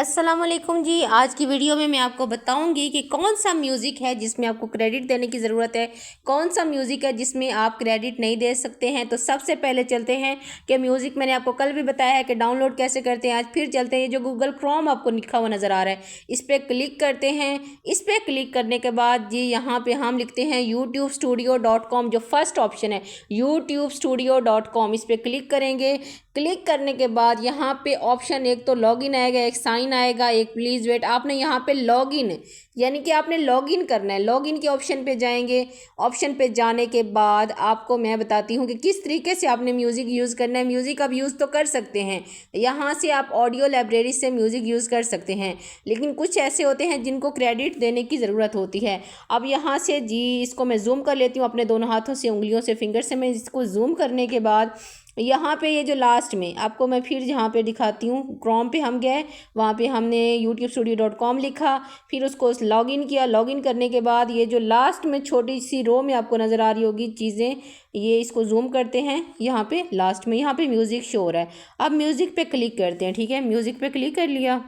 अस्सलामुअलैकुम जी। आज की वीडियो में मैं आपको बताऊंगी कि कौन सा म्यूज़िक है जिसमें आपको क्रेडिट देने की ज़रूरत है, कौन सा म्यूज़िक है जिसमें आप क्रेडिट नहीं दे सकते हैं। तो सबसे पहले चलते हैं कि म्यूज़िक मैंने आपको कल भी बताया है कि डाउनलोड कैसे करते हैं। आज फिर चलते हैं, ये जो गूगल क्रोम आपको लिखा हुआ नज़र आ रहा है इस पर क्लिक करते हैं। इस पर क्लिक करने के बाद जी यहाँ पर हम लिखते हैं youtube-studio.com, जो फर्स्ट ऑप्शन है youtube-studio.com, इस पर क्लिक करेंगे। क्लिक करने के बाद यहाँ पे ऑप्शन एक तो लॉगिन आएगा, एक साइन आएगा, एक प्लीज़ वेट। आपने यहाँ पे लॉगिन यानी कि आपने लॉगिन करना है। लॉगिन के ऑप्शन पे जाएंगे। ऑप्शन पे जाने के बाद आपको मैं बताती हूँ कि किस तरीके से आपने म्यूज़िक यूज़ करना है। म्यूज़िक आप यूज़ तो कर सकते हैं, यहाँ से आप ऑडियो लाइब्रेरी से म्यूज़िक यूज़ कर सकते हैं, लेकिन कुछ ऐसे होते हैं जिनको क्रेडिट देने की ज़रूरत होती है। अब यहाँ से जी इसको मैं जूम कर लेती हूँ अपने दोनों हाथों से, उंगलियों से, फिंगर से। मैं इसको जूम करने के बाद यहाँ पे ये जो लास्ट में आपको मैं फिर यहाँ पे दिखाती हूँ, क्रोम पे हम गए, वहाँ पे हमने youtube-studio.com लिखा, फिर उसको लॉगिन किया। लॉगिन करने के बाद ये जो लास्ट में छोटी सी रो में आपको नज़र आ रही होगी चीज़ें, ये इसको जूम करते हैं। यहाँ पे लास्ट में यहाँ पे म्यूज़िक शो हो रहा है। अब म्यूज़िक पे क्लिक करते हैं, ठीक है। म्यूज़िक पे क्लिक कर लिया।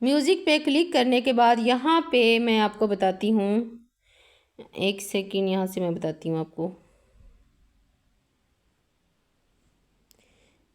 म्यूज़िक पे क्लिक करने के बाद यहाँ पे मैं आपको बताती हूँ, एक सेकेंड, यहाँ से मैं बताती हूँ आपको।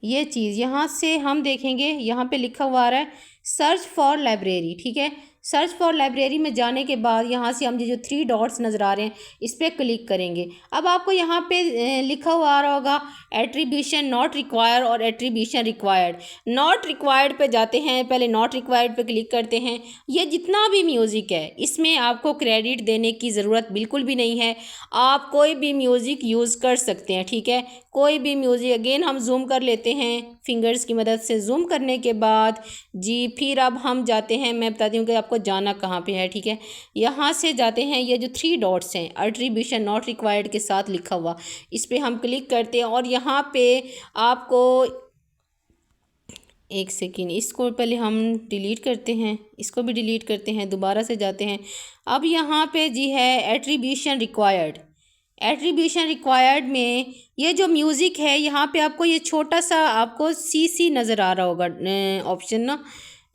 ये चीज़ यहाँ से हम देखेंगे, यहाँ पे लिखा हुआ आ रहा है सर्च फॉर लाइब्रेरी, ठीक है। सर्च फॉर लाइब्रेरी में जाने के बाद यहाँ से हम ये जो 3 डॉट्स नज़र आ रहे हैं इस पर क्लिक करेंगे। अब आपको यहाँ पे लिखा हुआ आ रहा होगा एट्रीब्यूशन नॉट रिक्वायर और एट्रीब्यूशन रिक्वायर्ड। नॉट रिक्वायर्ड पे जाते हैं, पहले नॉट रिक्वायर्ड पे क्लिक करते हैं। ये जितना भी म्यूज़िक है इसमें आपको क्रेडिट देने की ज़रूरत बिल्कुल भी नहीं है। आप कोई भी म्यूज़िक यूज़ कर सकते हैं, ठीक है। कोई भी म्यूज़िक, अगेन हम जूम कर लेते हैं फिंगर्स की मदद से। जूम करने के बाद जी फिर अब हम जाते हैं, मैं बताती हूँ कि आपको जाना कहाँ पे है, ठीक है। यहाँ से जाते हैं, ये जो 3 डॉट्स हैं एट्रीब्यूशन नॉट रिक्वायर्ड के साथ लिखा हुआ, इस पर हम क्लिक करते हैं। और यहाँ पे आपको एक सेकेंड, इसको पहले हम डिलीट करते हैं, इसको भी डिलीट करते हैं, दोबारा से जाते हैं। अब यहाँ पे जी है एट्रीब्यूशन रिक्वायर्ड। एट्रीब्यूशन रिक्वायर्ड में ये जो म्यूज़िक है यहाँ पे आपको ये छोटा सा आपको सी नज़र आ रहा होगा ऑप्शन ना,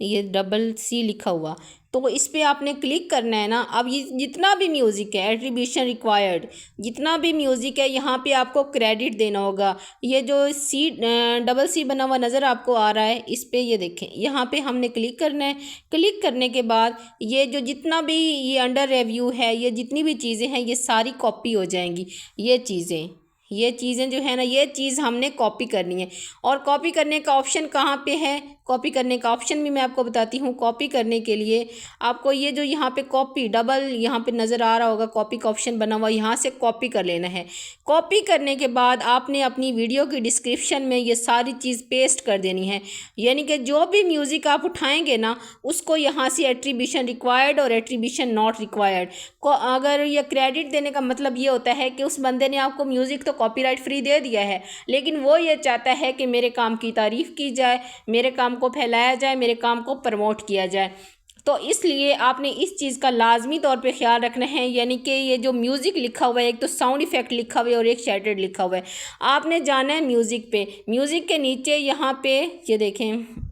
ये डबल सी लिखा हुआ, तो इस पर आपने क्लिक करना है ना। अब ये जितना भी म्यूज़िक है एट्रीब्यूशन रिक्वायर्ड, जितना भी म्यूज़िक है यहाँ पे आपको क्रेडिट देना होगा। ये जो डबल सी बना हुआ नज़र आपको आ रहा है इस पर ये देखें, यहाँ पे हमने क्लिक करना है। क्लिक करने के बाद ये जो जितना भी ये अंडर रिव्यू है, ये जितनी भी चीज़ें हैं ये सारी कॉपी हो जाएंगी। ये चीज़ें जो है ना, ये चीज़ हमने कॉपी करनी है। और कॉपी करने का ऑप्शन कहाँ पे है, कॉपी करने का ऑप्शन भी मैं आपको बताती हूँ। कॉपी करने के लिए आपको ये जो यहाँ पे कॉपी डबल यहाँ पे नज़र आ रहा होगा, कॉपी का ऑप्शन बना हुआ, यहाँ से कॉपी कर लेना है। कॉपी करने के बाद आपने अपनी वीडियो की डिस्क्रिप्शन में ये सारी चीज़ पेस्ट कर देनी है। यानी कि जो भी म्यूज़िक आप उठाएँगे ना उसको यहाँ से एट्रीब्यूशन रिक्वायर्ड और एट्रीब्यूशन नॉट रिक्वायर्ड को, अगर ये क्रेडिट देने का मतलब ये होता है कि उस बंदे ने आपको म्यूज़िक तो कॉपीराइट फ्री दे दिया है, लेकिन वो ये चाहता है कि मेरे काम की तारीफ़ की जाए, मेरे काम को फैलाया जाए, मेरे काम को प्रमोट किया जाए। तो इसलिए आपने इस चीज़ का लाजमी तौर पे ख्याल रखना है। यानी कि ये जो म्यूज़िक लिखा हुआ है, एक तो साउंड इफ़ेक्ट लिखा हुआ है और एक शैटर्ड लिखा हुआ है, आपने जाना है म्यूज़िक पे। म्यूज़िक के नीचे यहाँ पे ये देखें,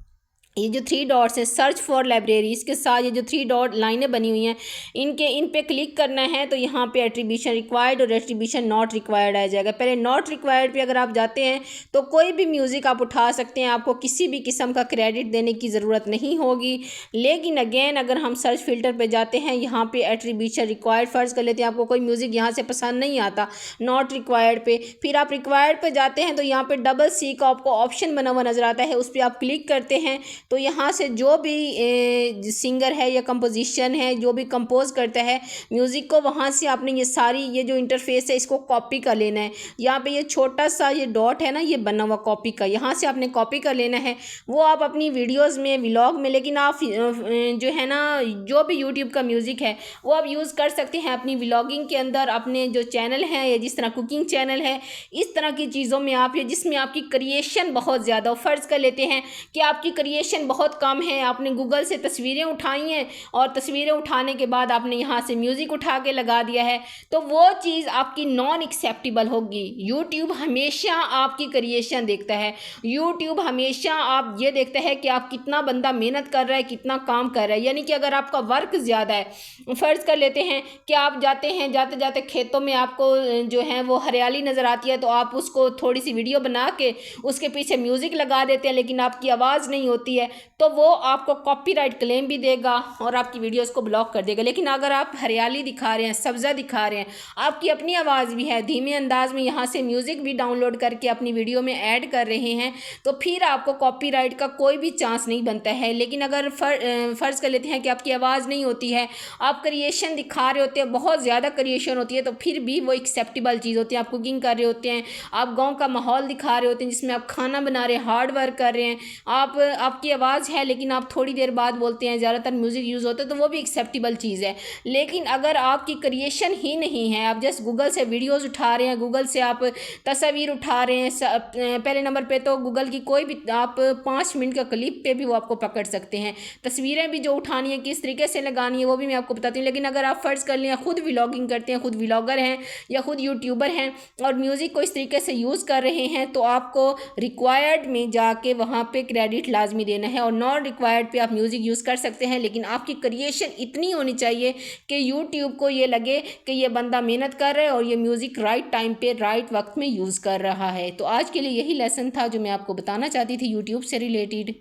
ये जो 3 डॉट्स हैं सर्च फॉर लाइब्रेरी, इसके साथ ये जो 3 डॉट लाइनें बनी हुई हैं इन पे क्लिक करना है। तो यहाँ पे एट्रीब्यूशन रिक्वायर्ड और एट्रीब्यूशन नॉट रिक्वायर्ड आ जाएगा। पहले नॉट रिक्वायर्ड पे अगर आप जाते हैं तो कोई भी म्यूज़िक आप उठा सकते हैं, आपको किसी भी किस्म का क्रेडिट देने की ज़रूरत नहीं होगी। लेकिन अगेन अगर हम सर्च फिल्टर पर जाते हैं, यहाँ पर एट्रीब्यूशन रिक्वायर्ड फ़र्ज़ कर लेते हैं, आपको कोई म्यूज़िक यहाँ से पसंद नहीं आता नॉट रिक्वायर्ड पे, फिर आप रिक्वायर्ड पर जाते हैं तो यहाँ पर डबल सी का आपको ऑप्शन बना हुआ नज़र आता है, उस पर आप क्लिक करते हैं। तो यहाँ से जो भी सिंगर है या कंपोजिशन है, जो भी कंपोज करता है म्यूज़िक को, वहाँ से आपने ये सारी ये जो इंटरफेस है इसको कॉपी कर लेना है। यहाँ पे ये छोटा सा ये डॉट है ना, ये बना हुआ कॉपी का, यहाँ से आपने कॉपी कर लेना है। वो आप अपनी वीडियोज़ में, व्लॉग में, लेकिन आप जो है ना जो भी यूट्यूब का म्यूज़िक है वो आप यूज़ कर सकते हैं अपनी व्लॉगिंग के अंदर, अपने जो चैनल हैं या जिस तरह कुकिंग चैनल है, इस तरह की चीज़ों में आप, जिसमें आपकी क्रिएशन बहुत ज़्यादा, फ़र्ज़ कर लेते हैं कि आपकी क्रिएशन क्रिएशन बहुत कम है, आपने गूगल से तस्वीरें उठाई हैं और तस्वीरें उठाने के बाद आपने यहाँ से म्यूज़िक उठा के लगा दिया है, तो वो चीज़ आपकी नॉन एक्सेप्टेबल होगी। यूट्यूब हमेशा आपकी क्रिएशन देखता है, यूट्यूब हमेशा आप ये देखता है कि आप कितना बंदा मेहनत कर रहा है, कितना काम कर रहा है। यानी कि अगर आपका वर्क ज़्यादा है, फ़र्ज़ कर लेते हैं कि आप जाते हैं, जाते जाते खेतों में आपको जो है वो हरियाली नज़र आती है, तो आप उसको थोड़ी सी वीडियो बना के उसके पीछे म्यूज़िक लगा देते हैं, लेकिन आपकी आवाज़ नहीं होती है, तो वो आपको कॉपीराइट क्लेम भी देगा और आपकी वीडियोस को ब्लॉक कर देगा। लेकिन अगर आप हरियाली दिखा रहे हैं, सब्ज़ा दिखा रहे हैं, आपकी अपनी आवाज़ भी है, धीमे अंदाज में यहाँ से म्यूज़िक भी डाउनलोड करके अपनी वीडियो में ऐड कर रहे हैं, तो फिर आपको कॉपीराइट का कोई भी चांस नहीं बनता है। लेकिन अगर फ़र्ज़ कर लेते हैं कि आपकी आवाज़ नहीं होती है, आप क्रिएशन दिखा रहे होते हैं, बहुत ज़्यादा क्रिएशन होती है, तो फिर भी वो एक्सेप्टेबल चीज़ होती है। आप कुकिंग कर रहे होते हैं, आप गाँव का माहौल दिखा रहे होते हैं जिसमें आप खाना बना रहे हैं, हार्ड वर्क कर रहे हैं, आपकी आवाज़ है लेकिन आप थोड़ी देर बाद बोलते हैं, ज़्यादातर म्यूज़िक यूज़ होता है, तो वो भी एक्सेप्टेबल चीज़ है। लेकिन अगर आपकी क्रिएशन ही नहीं है, आप जस्ट गूगल से वीडियोज़ उठा रहे हैं, गूगल से आप तस्वीर उठा रहे हैं, पहले नंबर पे तो गूगल की कोई भी आप 5 मिनट का क्लिप पे भी वो आपको पकड़ सकते हैं। तस्वीरें भी जो उठानी है, किस तरीके से लगानी है, वो भी मैं आपको बताती हूँ। लेकिन अगर आप फ़र्ज़ कर लें खुद व्लॉगिंग करते हैं, खुद व्लॉगर हैं या खुद यूट्यूबर हैं और म्यूज़िक को इस तरीके से यूज़ कर रहे हैं, तो आपको रिक्वायर्ड में जाके वहाँ पे क्रेडिट लाजमी देना है और नॉन रिक्वायर्ड पे आप म्यूज़िक यूज़ कर सकते हैं। लेकिन आपकी क्रिएशन इतनी होनी चाहिए कि यूट्यूब को ये लगे कि ये बंदा मेहनत कर रहा है और ये म्यूज़िक राइट टाइम पे राइट वक्त में यूज़ कर रहा है। तो आज के लिए यही लेसन था जो मैं आपको बताना चाहती थी यूट्यूब से रिलेटेड।